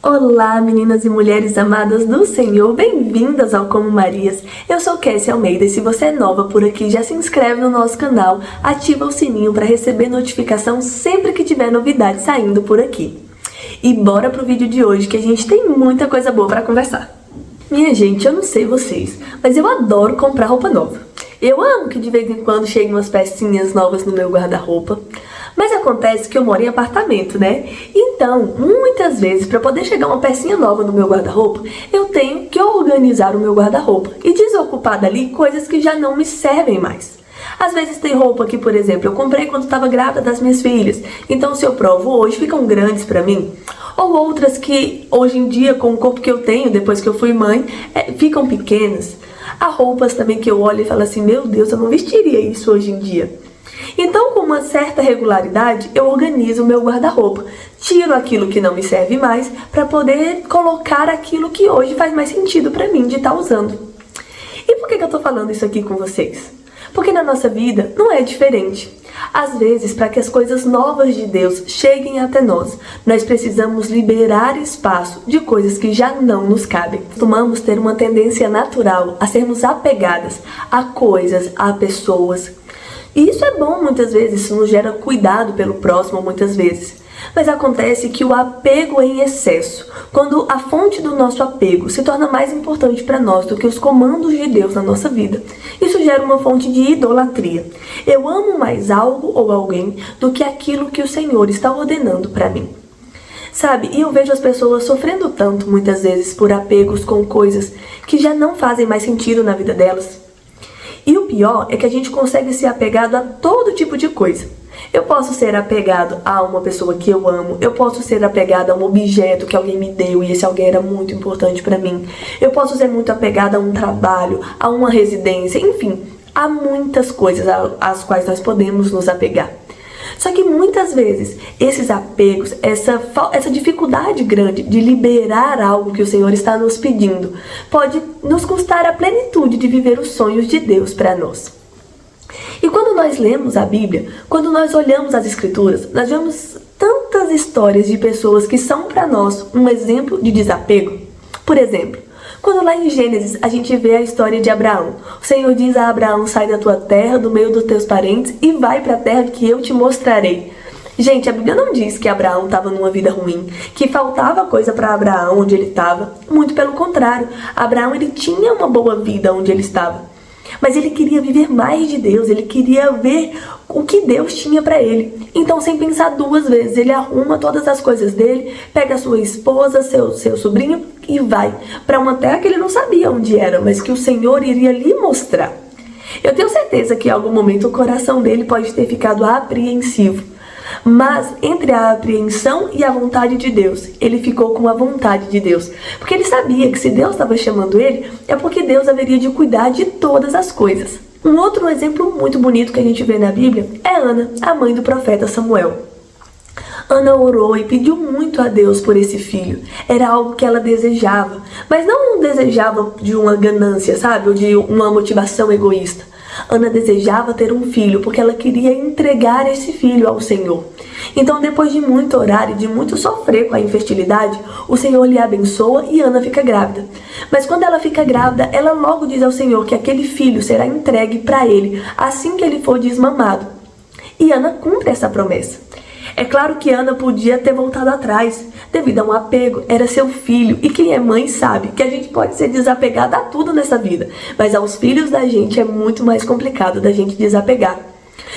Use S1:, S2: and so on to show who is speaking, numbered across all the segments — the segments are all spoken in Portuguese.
S1: Olá, meninas e mulheres amadas do Senhor, bem-vindas ao Como Marias. Eu sou Kessia Almeida e se você é nova por aqui, já se inscreve no nosso canal, ativa o sininho para receber notificação sempre que tiver novidade saindo por aqui. E bora pro vídeo de hoje que a gente tem muita coisa boa para conversar. Minha gente, eu não sei vocês, mas eu adoro comprar roupa nova. Eu amo que de vez em quando cheguem umas pecinhas novas no meu guarda-roupa. Mas acontece que eu moro em apartamento, né? Então, muitas vezes, para poder chegar uma pecinha nova no meu guarda-roupa, eu tenho que organizar o meu guarda-roupa e desocupar dali coisas que já não me servem mais. Às vezes tem roupa que, por exemplo, eu comprei quando estava grávida das minhas filhas, então se eu provo hoje, ficam grandes para mim. Ou outras que, hoje em dia, com o corpo que eu tenho, depois que eu fui mãe, ficam pequenas. Há roupas também que eu olho e falo assim, meu Deus, eu não vestiria isso hoje em dia. Então, com uma certa regularidade, eu organizo o meu guarda-roupa. Tiro aquilo que não me serve mais para poder colocar aquilo que hoje faz mais sentido para mim de estar usando. E por que eu tô falando isso aqui com vocês? Porque na nossa vida não é diferente. Às vezes, para que as coisas novas de Deus cheguem até nós, nós precisamos liberar espaço de coisas que já não nos cabem. Costumamos ter uma tendência natural a sermos apegadas a coisas, a pessoas. E isso é bom muitas vezes, isso nos gera cuidado pelo próximo muitas vezes. Mas acontece que o apego é em excesso, quando a fonte do nosso apego se torna mais importante para nós do que os comandos de Deus na nossa vida. Isso gera uma fonte de idolatria. Eu amo mais algo ou alguém do que aquilo que o Senhor está ordenando para mim. Sabe, e eu vejo as pessoas sofrendo tanto muitas vezes por apegos com coisas que já não fazem mais sentido na vida delas. E o pior é que a gente consegue ser apegado a todo tipo de coisa. Eu posso ser apegado a uma pessoa que eu amo, eu posso ser apegado a um objeto que alguém me deu e esse alguém era muito importante para mim. Eu posso ser muito apegado a um trabalho, a uma residência, enfim, há muitas coisas às quais nós podemos nos apegar. Só que muitas vezes, esses apegos, essa dificuldade grande de liberar algo que o Senhor está nos pedindo, pode nos custar a plenitude de viver os sonhos de Deus para nós. E quando nós lemos a Bíblia, quando nós olhamos as Escrituras, nós vemos tantas histórias de pessoas que são para nós um exemplo de desapego. Por exemplo, quando lá em Gênesis a gente vê a história de Abraão, o Senhor diz a Abraão, sai da tua terra, do meio dos teus parentes e vai para a terra que eu te mostrarei. Gente, a Bíblia não diz que Abraão estava numa vida ruim, que faltava coisa para Abraão onde ele estava. Muito pelo contrário, Abraão ele tinha uma boa vida onde ele estava. Mas ele queria viver mais de Deus, ele queria ver o que Deus tinha para ele. Então, sem pensar duas vezes, ele arruma todas as coisas dele, pega a sua esposa, seu sobrinho e vai para uma terra que ele não sabia onde era, mas que o Senhor iria lhe mostrar. Eu tenho certeza que em algum momento o coração dele pode ter ficado apreensivo. Mas entre a apreensão e a vontade de Deus, ele ficou com a vontade de Deus. Porque ele sabia que se Deus estava chamando ele, é porque Deus haveria de cuidar de todas as coisas. Um outro exemplo muito bonito que a gente vê na Bíblia é Ana, a mãe do profeta Samuel. Ana orou e pediu muito a Deus por esse filho. Era algo que ela desejava, mas não desejava de uma ganância, sabe? Ou de uma motivação egoísta. Ana desejava ter um filho porque ela queria entregar esse filho ao Senhor. Então, depois de muito orar e de muito sofrer com a infertilidade, o Senhor lhe abençoa e Ana fica grávida. Mas quando ela fica grávida, ela logo diz ao Senhor que aquele filho será entregue para ele assim que ele for desmamado. E Ana cumpre essa promessa. É claro que Ana podia ter voltado atrás, devido a um apego, era seu filho, e quem é mãe sabe que a gente pode ser desapegada a tudo nessa vida, mas aos filhos da gente é muito mais complicado da gente desapegar.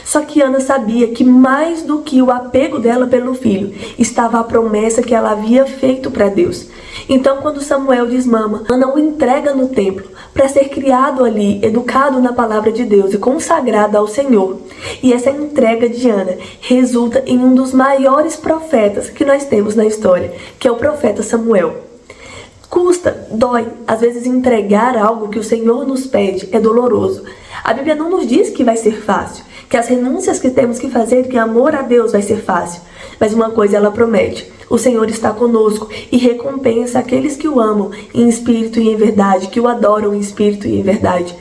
S1: Só que Ana sabia que mais do que o apego dela pelo filho, estava a promessa que ela havia feito para Deus. Então, quando Samuel desmama, Ana o entrega no templo para ser criado ali, educado na palavra de Deus e consagrado ao Senhor. E essa entrega de Ana resulta em um dos maiores profetas que nós temos na história, que é o profeta Samuel. Custa, dói, às vezes entregar algo que o Senhor nos pede é doloroso. A Bíblia não nos diz que vai ser fácil, que as renúncias que temos que fazer, que amor a Deus vai ser fácil. Mas uma coisa ela promete, o Senhor está conosco e recompensa aqueles que o amam em espírito e em verdade, que o adoram em espírito e em verdade.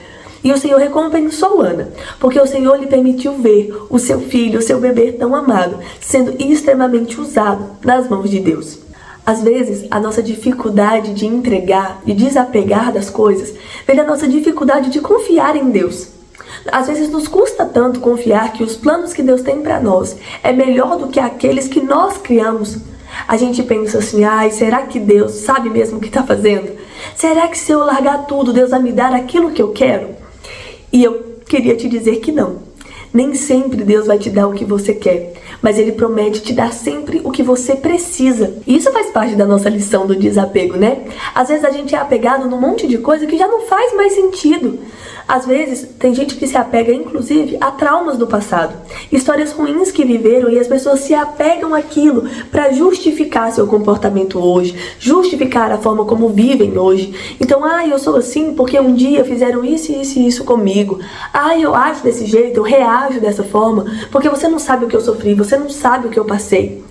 S1: E o Senhor recompensou Ana, porque o Senhor lhe permitiu ver o seu filho, o seu bebê tão amado, sendo extremamente usado nas mãos de Deus. Às vezes, a nossa dificuldade de entregar, de desapegar das coisas, vem da nossa dificuldade de confiar em Deus. Às vezes nos custa tanto confiar que os planos que Deus tem para nós é melhor do que aqueles que nós criamos. A gente pensa assim, ai, será que Deus sabe mesmo o que está fazendo? Será que se eu largar tudo, Deus vai me dar aquilo que eu quero? E eu queria te dizer que não. Nem sempre Deus vai te dar o que você quer, mas Ele promete te dar sempre o que você precisa. E isso faz parte da nossa lição do desapego, né? Às vezes a gente é apegado num monte de coisa que já não faz mais sentido. Às vezes tem gente que se apega inclusive a traumas do passado, histórias ruins que viveram, e as pessoas se apegam àquilo para justificar seu comportamento hoje, justificar a forma como vivem hoje. Então, eu sou assim porque um dia fizeram isso, isso e isso comigo. Eu acho desse jeito, eu reajo dessa forma, porque você não sabe o que eu sofri, você não sabe o que eu passei.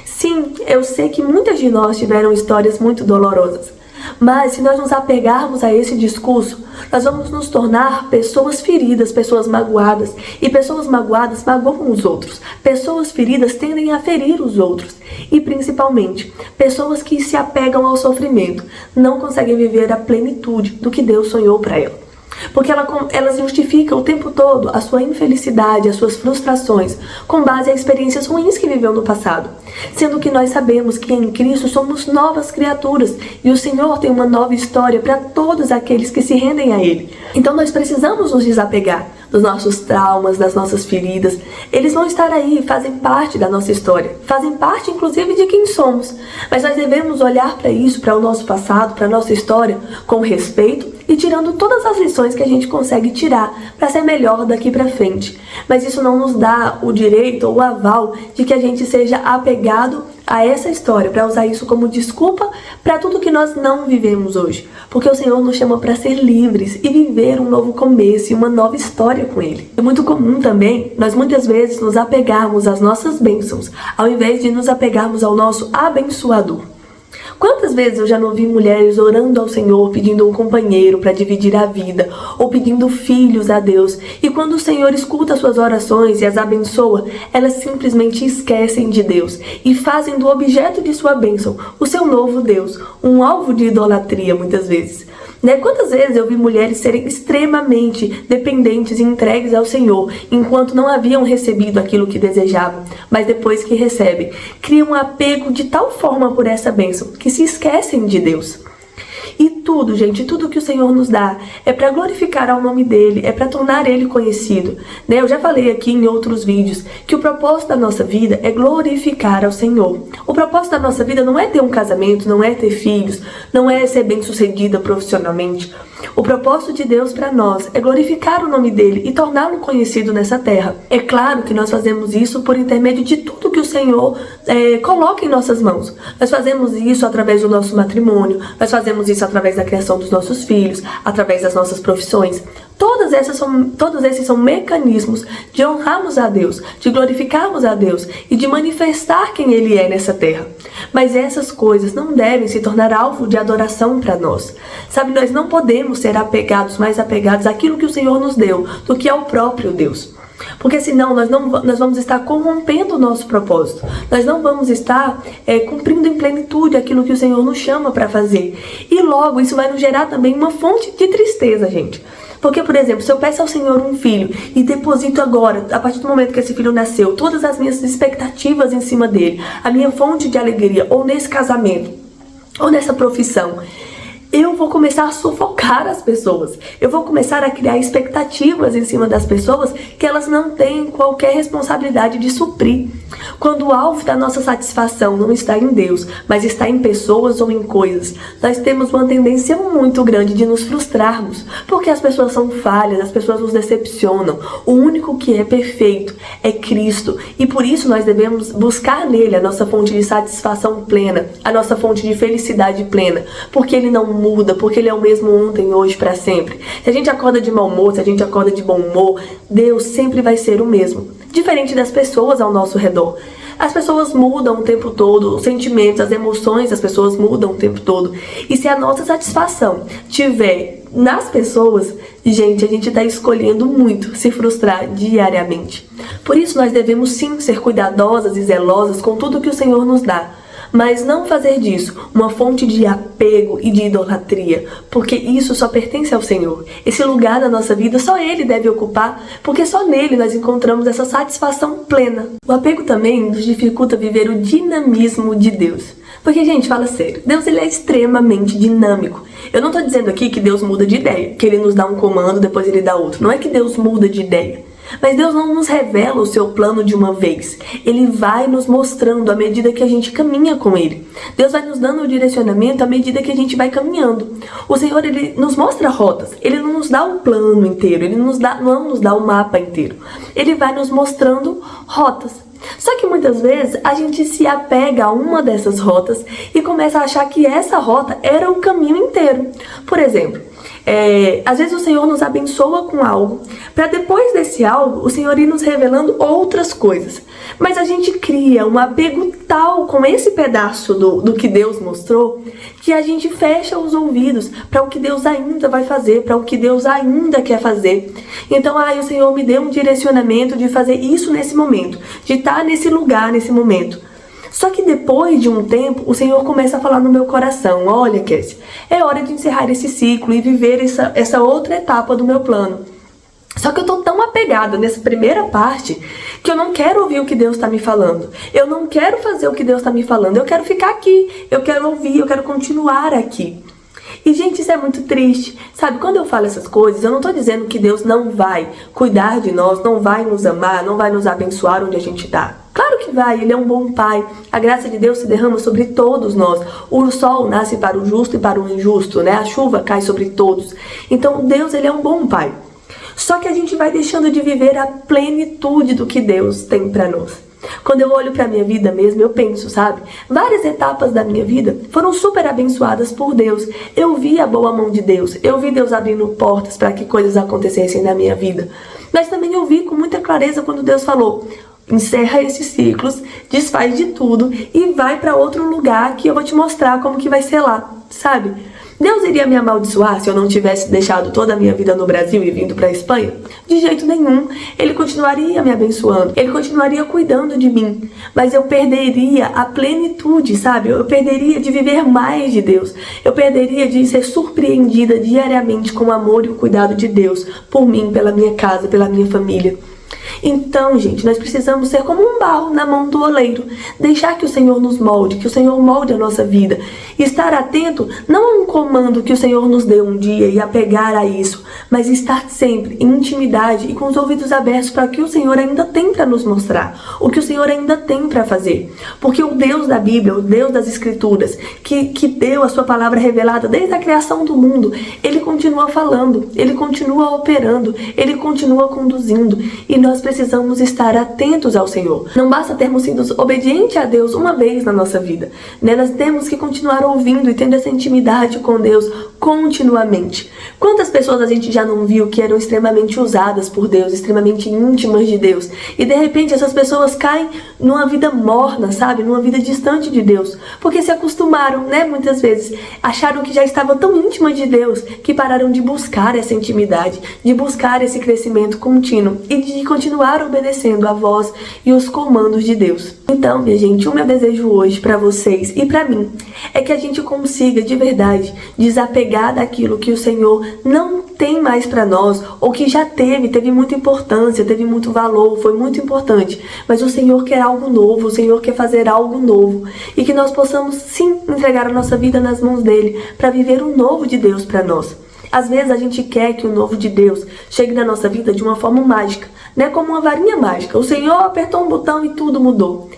S1: Sim, eu sei que muitas de nós tiveram histórias muito dolorosas. Mas se nós nos apegarmos a esse discurso, nós vamos nos tornar pessoas feridas, pessoas magoadas. E pessoas magoadas magoam os outros. Pessoas feridas tendem a ferir os outros. E principalmente, pessoas que se apegam ao sofrimento não conseguem viver a plenitude do que Deus sonhou para elas. Porque elas justificam o tempo todo a sua infelicidade, as suas frustrações, com base em experiências ruins que viveu no passado. Sendo que nós sabemos que em Cristo somos novas criaturas e o Senhor tem uma nova história para todos aqueles que se rendem a Ele. Então nós precisamos nos desapegar dos nossos traumas, das nossas feridas. Eles vão estar aí, fazem parte da nossa história, fazem parte inclusive de quem somos. Mas nós devemos olhar para isso, para o nosso passado, para a nossa história, com respeito e tirando todas as lições que a gente consegue tirar para ser melhor daqui para frente. Mas isso não nos dá o direito ou o aval de que a gente seja apegado a essa história, para usar isso como desculpa para tudo que nós não vivemos hoje. Porque o Senhor nos chama para ser livres e viver um novo começo e uma nova história com Ele. É muito comum também nós muitas vezes nos apegarmos às nossas bênçãos, ao invés de nos apegarmos ao nosso abençoador. Quantas vezes eu já não vi mulheres orando ao Senhor, pedindo um companheiro para dividir a vida, ou pedindo filhos a Deus, e quando o Senhor escuta suas orações e as abençoa, elas simplesmente esquecem de Deus e fazem do objeto de sua bênção o seu novo Deus, um alvo de idolatria muitas vezes. Quantas vezes eu vi mulheres serem extremamente dependentes e entregues ao Senhor, enquanto não haviam recebido aquilo que desejavam, mas depois que recebem, criam um apego de tal forma por essa bênção, que se esquecem de Deus. E tudo, gente, tudo que o Senhor nos dá é para glorificar ao nome dEle, é para tornar Ele conhecido. Eu já falei aqui em outros vídeos que o propósito da nossa vida é glorificar ao Senhor. O propósito da nossa vida não é ter um casamento, não é ter filhos, não é ser bem-sucedida profissionalmente. O propósito de Deus para nós é glorificar o nome dEle e torná-lo conhecido nessa terra. É claro que nós fazemos isso por intermédio de tudo que o Senhor coloca em nossas mãos. Nós fazemos isso através do nosso matrimônio, nós fazemos isso através da criação dos nossos filhos, através das nossas profissões. Todos esses são mecanismos de honrarmos a Deus, de glorificarmos a Deus e de manifestar quem Ele é nessa terra. Mas essas coisas não devem se tornar alvo de adoração para nós. Sabe, nós não podemos ser mais apegados àquilo que o Senhor nos deu do que ao próprio Deus. Porque senão nós vamos estar corrompendo o nosso propósito. Nós não vamos estar cumprindo em plenitude aquilo que o Senhor nos chama para fazer. E logo isso vai nos gerar também uma fonte de tristeza, gente. Porque, por exemplo, se eu peço ao Senhor um filho e deposito agora, a partir do momento que esse filho nasceu, todas as minhas expectativas em cima dele, a minha fonte de alegria, ou nesse casamento, ou nessa profissão, eu vou começar a sufocar as pessoas. Eu vou começar a criar expectativas em cima das pessoas que elas não têm qualquer responsabilidade de suprir. Quando o alvo da nossa satisfação não está em Deus, mas está em pessoas ou em coisas, nós temos uma tendência muito grande de nos frustrarmos, porque as pessoas são falhas, as pessoas nos decepcionam. O único que é perfeito é Cristo, e por isso nós devemos buscar nele a nossa fonte de satisfação plena, a nossa fonte de felicidade plena, porque Ele não muda, porque Ele é o mesmo ontem, hoje, para sempre. Se a gente acorda de mau humor, se a gente acorda de bom humor, Deus sempre vai ser o mesmo. Diferente das pessoas ao nosso redor. As pessoas mudam o tempo todo, os sentimentos, as emoções das pessoas mudam o tempo todo. E se a nossa satisfação tiver nas pessoas, gente, a gente está escolhendo muito se frustrar diariamente. Por isso nós devemos sim ser cuidadosas e zelosas com tudo que o Senhor nos dá. mas não fazer disso uma fonte de apego e de idolatria, porque isso só pertence ao Senhor. Esse lugar na nossa vida só Ele deve ocupar, porque só nele nós encontramos essa satisfação plena. O apego também nos dificulta viver o dinamismo de Deus. Porque, gente, fala sério, Deus ele é extremamente dinâmico. Eu não estou dizendo aqui que Deus muda de ideia, que Ele nos dá um comando, depois Ele dá outro. Não é que Deus muda de ideia. Mas Deus não nos revela o seu plano de uma vez. Ele vai nos mostrando à medida que a gente caminha com Ele. Deus vai nos dando o direcionamento à medida que a gente vai caminhando. O Senhor, Ele nos mostra rotas. Ele não nos dá o plano inteiro. Ele não nos dá o mapa inteiro. Ele vai nos mostrando rotas. Só que muitas vezes a gente se apega a uma dessas rotas e começa a achar que essa rota era o caminho inteiro. Por exemplo, às vezes o Senhor nos abençoa com algo, para depois desse algo, o Senhor ir nos revelando outras coisas. Mas a gente cria um apego tal com esse pedaço do que Deus mostrou, que a gente fecha os ouvidos para o que Deus ainda vai fazer, para o que Deus ainda quer fazer. Então, o Senhor me deu um direcionamento de fazer isso nesse momento, de estar nesse lugar nesse momento. Só que depois de um tempo, o Senhor começa a falar no meu coração: olha, Kessia, é hora de encerrar esse ciclo e viver essa outra etapa do meu plano. Só que eu tô tão apegada nessa primeira parte que eu não quero ouvir o que Deus está me falando. Eu não quero fazer o que Deus está me falando. Eu quero ficar aqui. Eu quero ouvir. Eu quero continuar aqui. E, gente, isso é muito triste. Sabe, quando eu falo essas coisas, eu não tô dizendo que Deus não vai cuidar de nós, não vai nos amar, não vai nos abençoar onde a gente tá. Claro que vai, Ele é um bom Pai. A graça de Deus se derrama sobre todos nós. O sol nasce para o justo e para o injusto, né? A chuva cai sobre todos. Então, Deus, Ele é um bom Pai. Só que a gente vai deixando de viver a plenitude do que Deus tem para nós. Quando eu olho para minha vida mesmo, eu penso, sabe? Várias etapas da minha vida foram super abençoadas por Deus. Eu vi a boa mão de Deus. Eu vi Deus abrindo portas para que coisas acontecessem na minha vida. Mas também eu vi com muita clareza quando Deus falou: encerra esses ciclos, desfaz de tudo e vai para outro lugar que eu vou te mostrar como que vai ser lá, sabe? Deus iria me amaldiçoar se eu não tivesse deixado toda a minha vida no Brasil e vindo para a Espanha? De jeito nenhum. Ele continuaria me abençoando. Ele continuaria cuidando de mim. Mas eu perderia a plenitude, sabe? Eu perderia de viver mais de Deus. Eu perderia de ser surpreendida diariamente com o amor e o cuidado de Deus por mim, pela minha casa, pela minha família. Então, gente, nós precisamos ser como um barro na mão do oleiro. Deixar que o Senhor nos molde, que o Senhor molde a nossa vida. E estar atento não a um comando que o Senhor nos deu um dia e apegar a isso, mas estar sempre em intimidade e com os ouvidos abertos para o que o Senhor ainda tem para nos mostrar, o que o Senhor ainda tem para fazer. Porque o Deus da Bíblia, o Deus das Escrituras, que deu a sua palavra revelada desde a criação do mundo, Ele continua falando, Ele continua operando, Ele continua conduzindo. E nós precisamos estar atentos ao Senhor. Não basta termos sido obedientes a Deus uma vez na nossa vida, né? Nós temos que continuar ouvindo e tendo essa intimidade com Deus continuamente. Quantas pessoas a gente já não viu que eram extremamente usadas por Deus, extremamente íntimas de Deus, e de repente essas pessoas caem numa vida morna, sabe? Numa vida distante de Deus, porque se acostumaram, né? Muitas vezes acharam que já estavam tão íntimas de Deus que pararam de buscar essa intimidade, de buscar esse crescimento contínuo e de continuar obedecendo a voz e os comandos de Deus. Então, minha gente, o meu desejo hoje para vocês e para mim é que a gente consiga de verdade desapegar daquilo que o Senhor não tem mais para nós, ou que já teve muita importância, teve muito valor, foi muito importante, mas o Senhor quer algo novo, o Senhor quer fazer algo novo, e que nós possamos sim entregar a nossa vida nas mãos dele para viver o novo de Deus para nós. Às vezes a gente quer que o novo de Deus chegue na nossa vida de uma forma mágica, né? Como uma varinha mágica. O Senhor apertou um botão e tudo mudou.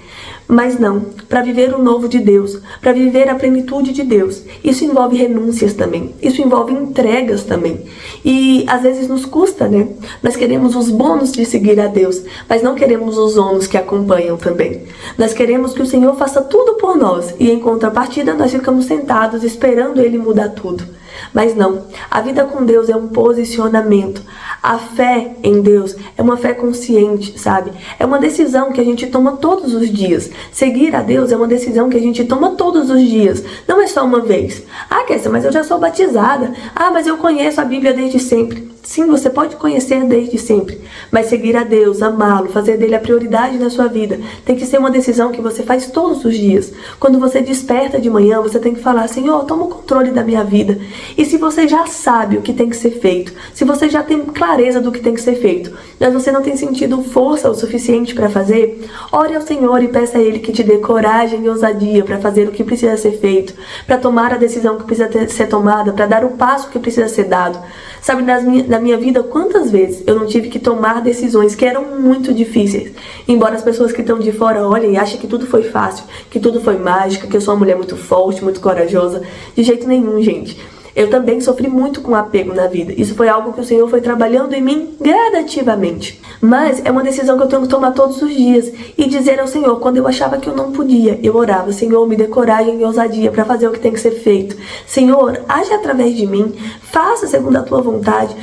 S1: Mas não, para viver o novo de Deus, para viver a plenitude de Deus, isso envolve renúncias também, isso envolve entregas também. E às vezes nos custa, né? Nós queremos os bônus de seguir a Deus, mas não queremos os ônus que acompanham também. Nós queremos que o Senhor faça tudo por nós e em contrapartida nós ficamos sentados esperando Ele mudar tudo. Mas não, a vida com Deus é um posicionamento. A fé em Deus é uma fé consciente, sabe? É uma decisão que a gente toma todos os dias. Seguir a Deus é uma decisão que a gente toma todos os dias. Não é só uma vez. Ah, Kessia, mas eu já sou batizada. Ah, mas eu conheço a Bíblia desde sempre. Sim, você pode conhecer desde sempre, mas seguir a Deus, amá-lo, fazer dele a prioridade na sua vida, tem que ser uma decisão que você faz todos os dias. Quando você desperta de manhã, você tem que falar: Senhor, toma o controle da minha vida. E se você já sabe o que tem que ser feito, se você já tem clareza do que tem que ser feito, mas você não tem sentido força o suficiente para fazer, ore ao Senhor e peça a Ele que te dê coragem e ousadia para fazer o que precisa ser feito, para tomar a decisão que precisa ser tomada, para dar o passo que precisa ser dado. Sabe, na minha vida, quantas vezes eu não tive que tomar decisões que eram muito difíceis. Embora as pessoas que estão de fora olhem e achem que tudo foi fácil, que tudo foi mágica, que eu sou uma mulher muito forte, muito corajosa. De jeito nenhum, gente. Eu também sofri muito com apego na vida. Isso foi algo que o Senhor foi trabalhando em mim gradativamente. Mas é uma decisão que eu tenho que tomar todos os dias. E dizer ao Senhor, quando eu achava que eu não podia, eu orava: Senhor, me dê coragem e ousadia para fazer o que tem que ser feito. Senhor, age através de mim. Faça segundo a tua vontade.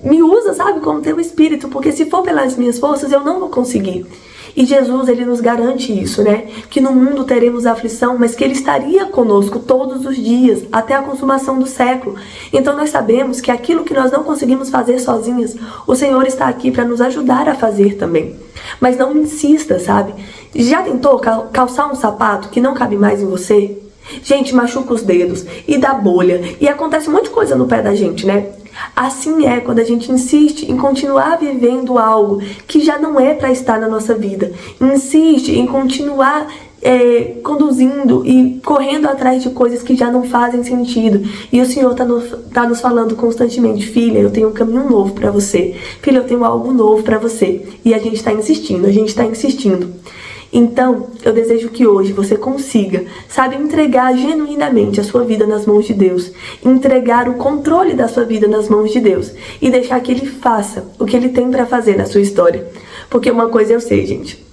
S1: Me usa, sabe, como teu espírito. Porque se for pelas minhas forças, eu não vou conseguir. E Jesus, ele nos garante isso, né? Que no mundo teremos aflição, mas que ele estaria conosco todos os dias, até a consumação do século. Então nós sabemos que aquilo que nós não conseguimos fazer sozinhas, o Senhor está aqui para nos ajudar a fazer também. Mas não insista, sabe? Já tentou calçar um sapato que não cabe mais em você? Gente, machuca os dedos e dá bolha. E acontece um monte de coisa no pé da gente, né? Assim é quando a gente insiste em continuar vivendo algo que já não é para estar na nossa vida. Insiste em continuar conduzindo e correndo atrás de coisas que já não fazem sentido. E o Senhor tá nos falando constantemente: filha, eu tenho um caminho novo para você. Filha, eu tenho algo novo para você. E a gente está insistindo, a gente está insistindo. Então, eu desejo que hoje você consiga, sabe, entregar genuinamente a sua vida nas mãos de Deus, entregar o controle da sua vida nas mãos de Deus e deixar que Ele faça o que Ele tem para fazer na sua história. Porque uma coisa eu sei, gente: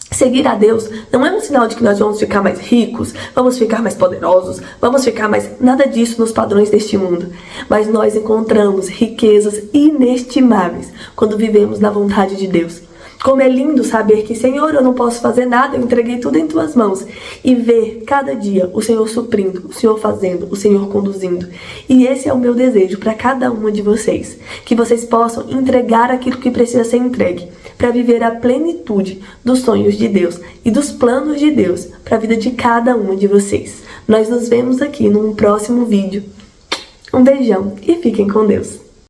S1: seguir a Deus não é um sinal de que nós vamos ficar mais ricos, vamos ficar mais poderosos, vamos ficar mais... Nada disso nos padrões deste mundo. Mas nós encontramos riquezas inestimáveis quando vivemos na vontade de Deus. Como é lindo saber que, Senhor, eu não posso fazer nada, eu entreguei tudo em tuas mãos. E ver cada dia o Senhor suprindo, o Senhor fazendo, o Senhor conduzindo. E esse é o meu desejo para cada uma de vocês. Que vocês possam entregar aquilo que precisa ser entregue, para viver a plenitude dos sonhos de Deus e dos planos de Deus para a vida de cada uma de vocês. Nós nos vemos aqui num próximo vídeo. Um beijão e fiquem com Deus.